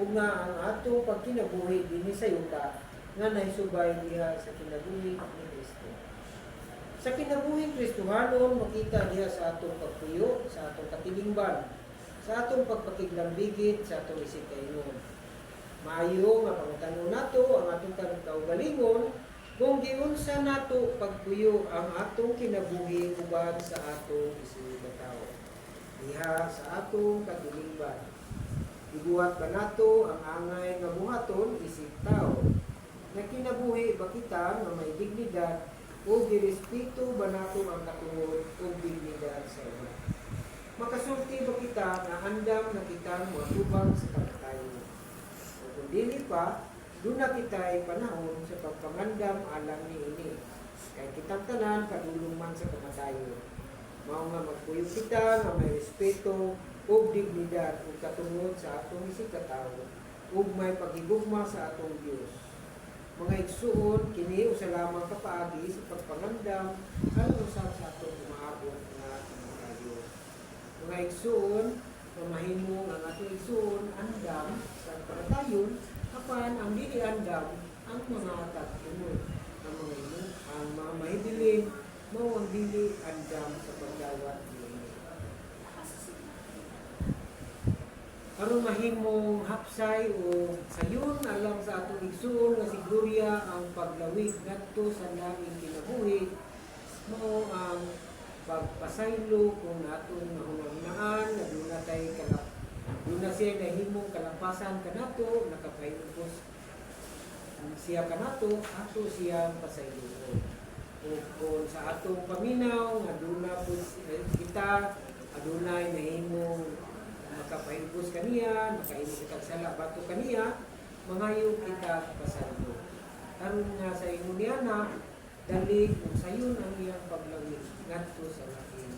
ug nga ang atong pagkinabuhi dinhi sa yuta nga nahisubay diha sa kinabuhi ni Kristo. Sa kinabuhi Kristohanon makita diha sa atong pagpuyo, sa atong katilingban, sa atong pagpakiglambigit, sa atong isip-kainon. Maayo nga pangutanon nato ang atong kaugalingon kung giunsa nato pagpuyo ang atong kinabuhi ubad sa atong isip-katawo. Diha sa atong katilingban. Ibuhat ba nato ang angay nga buhaton isip tao? Na kinabuhi ba kita nga may dignidad o girespeto ba nato ang katungod o dignidad sa iba? Makasulti ba kita nga andam na kita matubang sa kamatayon? O kung dili pa, doon na kita ay panahon sa pagpangandam alam ni ini. Kay kitang tanan kadulong man sa kamatayon. Mao nga magpuyo kita nga may respeto o dignidad o katungod sa atong isikatawo o may paghigugma sa atong Dios. Mga igsuon, kini o sa lamang kapaagi sa pagpangandam ang usap sa atong umaabot nga kamatayon. Mga igsuon, mahimo ang atong igsuon, andam sa kamatayon, apan ang dili andam ang mga tatunod, ang mga mahibilin, mao ang dili andam sa pagdawat niini. Aron mahimong hapsay o sayon alang sa atong igsuon nga sigurya ang paglawig ngadto sa langing kinabuhi, mao ang pagpasaylo kung atong mahunahunaan na doon na siya nahimong kalapasan kanato, nakapahimos siya kanato, ato siyang pasayloon. O kung sa atong paminaw, aduna po kita, adunay nahimong makapahimos kaniya, makainit kita sala bato kaniya, mangayo kita pasaylo. Karon nga sa ingon niya na, dali kung sayon ang iyang paglawig ngadto sa laking